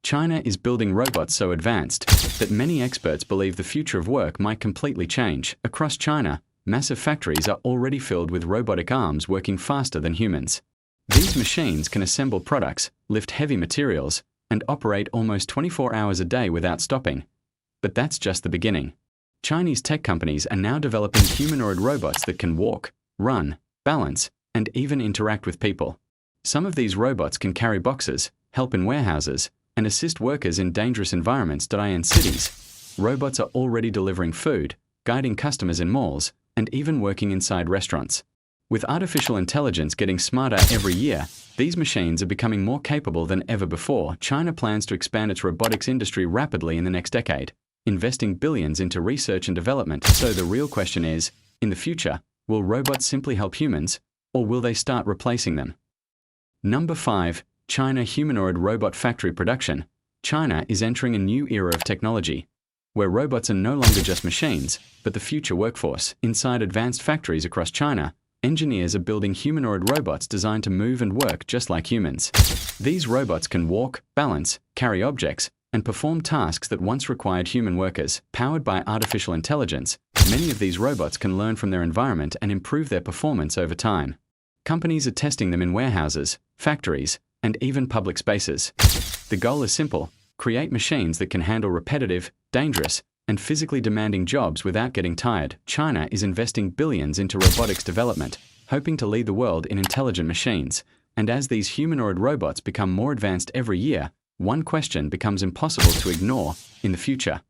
China is building robots so advanced that many experts believe the future of work might completely change. Across China, massive factories are already filled with robotic arms working faster than humans. These machines can assemble products, lift heavy materials, and operate almost 24 hours a day without stopping. But that's just the beginning. Chinese tech companies are now developing humanoid robots that can walk, run, balance, and even interact with people. Some of these robots can carry boxes, help in warehouses, and assist workers in dangerous environments in cities. Robots are already delivering food, guiding customers in malls, and even working inside restaurants. With artificial intelligence getting smarter every year, these machines are becoming more capable than ever before. China plans to expand its robotics industry rapidly in the next decade, investing billions into research and development. So the real question is, in the future, will robots simply help humans, or will they start replacing them? Number 5. China humanoid robot factory production. China is entering a new era of technology, where robots are no longer just machines, but the future workforce. Inside advanced factories across China, engineers are building humanoid robots designed to move and work just like humans. These robots can walk, balance, carry objects, and perform tasks that once required human workers. Powered by artificial intelligence, many of these robots can learn from their environment and improve their performance over time. Companies are testing them in warehouses, factories, and even public spaces. The goal is simple: create machines that can handle repetitive, dangerous, and physically demanding jobs without getting tired. China is investing billions into robotics development, hoping to lead the world in intelligent machines. And as these humanoid robots become more advanced every year, one question becomes impossible to ignore: in the future,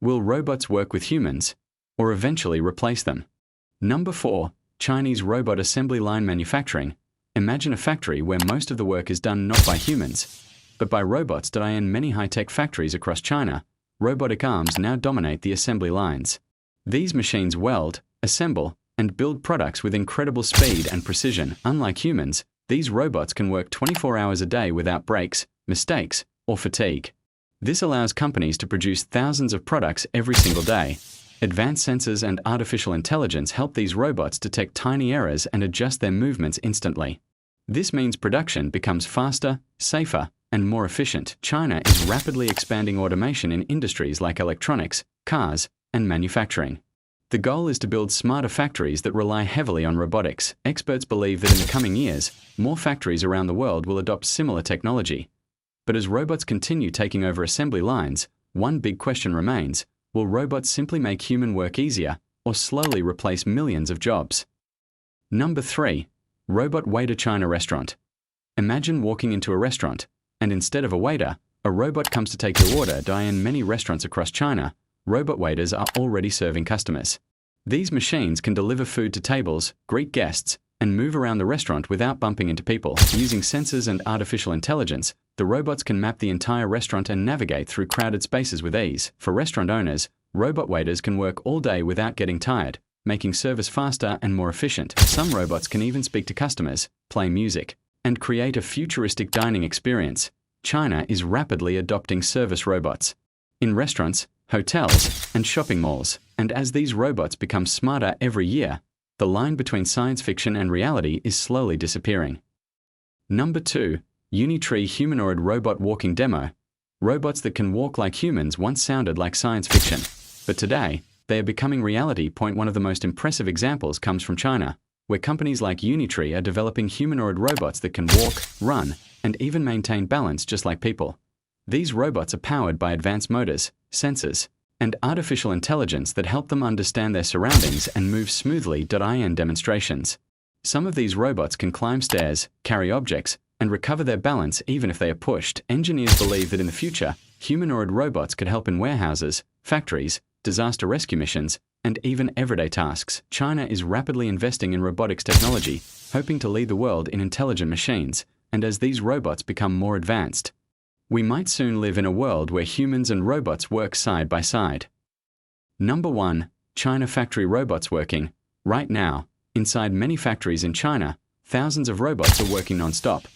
will robots work with humans, or eventually replace them? Number 4. Chinese robot assembly line manufacturing. Imagine a factory where most of the work is done not by humans, but by robots. In many high-tech factories across China, robotic arms now dominate the assembly lines. These machines weld, assemble, and build products with incredible speed and precision. Unlike humans, these robots can work 24 hours a day without breaks, mistakes, or fatigue. This allows companies to produce thousands of products every single day. Advanced sensors and artificial intelligence help these robots detect tiny errors and adjust their movements instantly. This means production becomes faster, safer, and more efficient. China is rapidly expanding automation in industries like electronics, cars, and manufacturing. The goal is to build smarter factories that rely heavily on robotics. Experts believe that in the coming years, more factories around the world will adopt similar technology. But as robots continue taking over assembly lines, one big question remains: will robots simply make human work easier, or slowly replace millions of jobs? Number 3. Robot waiter. China restaurant. Imagine walking into a restaurant, and instead of a waiter, a robot comes to take your order. In many restaurants across China, robot waiters are already serving customers. These machines can deliver food to tables, greet guests, and move around the restaurant without bumping into people. Using sensors and artificial intelligence, the robots can map the entire restaurant and navigate through crowded spaces with ease. For restaurant owners, robot waiters can work all day without getting tired, making service faster and more efficient. Some robots can even speak to customers, play music, and create a futuristic dining experience. China is rapidly adopting service robots in restaurants, hotels, and shopping malls. And as these robots become smarter every year, the line between science fiction and reality is slowly disappearing. Number 2. Unitree humanoid robot walking demo. Robots that can walk like humans once sounded like science fiction, but today, they are becoming reality. One of the most impressive examples comes from China, where companies like Unitree are developing humanoid robots that can walk, run, and even maintain balance just like people. These robots are powered by advanced motors, sensors, and artificial intelligence that help them understand their surroundings and move smoothly. In demonstrations, some of these robots can climb stairs, carry objects, and recover their balance even if they are pushed. Engineers believe that in the future, humanoid robots could help in warehouses, factories, disaster rescue missions, and even everyday tasks. China is rapidly investing in robotics technology, hoping to lead the world in intelligent machines. And as these robots become more advanced, we might soon live in a world where humans and robots work side by side. Number 1. China factory robots working. Right now, inside many factories in China, thousands of robots are working non-stop.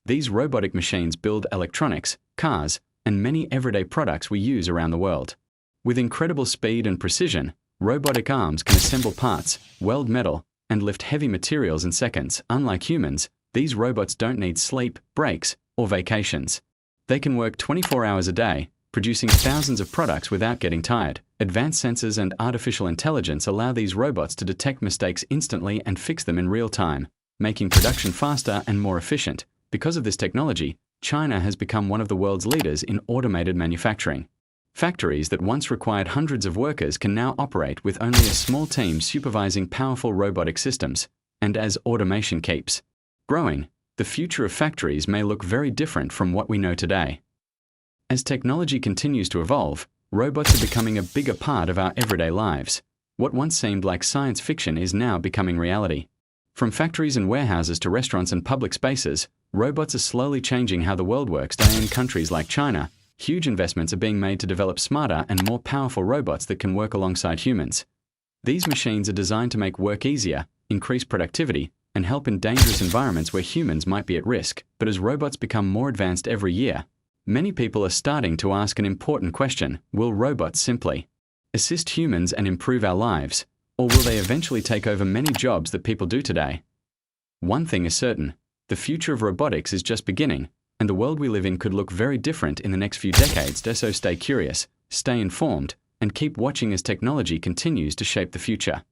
These robotic machines build electronics, cars, and many everyday products we use around the world. With incredible speed and precision, robotic arms can assemble parts, weld metal, and lift heavy materials in seconds. Unlike humans, these robots don't need sleep, breaks, or vacations. They can work 24 hours a day, producing thousands of products without getting tired. Advanced sensors and artificial intelligence allow these robots to detect mistakes instantly and fix them in real time, making production faster and more efficient. Because of this technology, China has become one of the world's leaders in automated manufacturing. Factories that once required hundreds of workers can now operate with only a small team supervising powerful robotic systems. And as automation keeps growing, the future of factories may look very different from what we know today. As technology continues to evolve, robots are becoming a bigger part of our everyday lives. What once seemed like science fiction is now becoming reality. From factories and warehouses to restaurants and public spaces, robots are slowly changing how the world works. Today in countries like China, huge investments are being made to develop smarter and more powerful robots that can work alongside humans. These machines are designed to make work easier, increase productivity, and help in dangerous environments where humans might be at risk. But as robots become more advanced every year, many people are starting to ask an important question: will robots simply assist humans and improve our lives, or will they eventually take over many jobs that people do today? One thing is certain: the future of robotics is just beginning, and the world we live in could look very different in the next few decades. So stay curious, stay informed, and keep watching as technology continues to shape the future.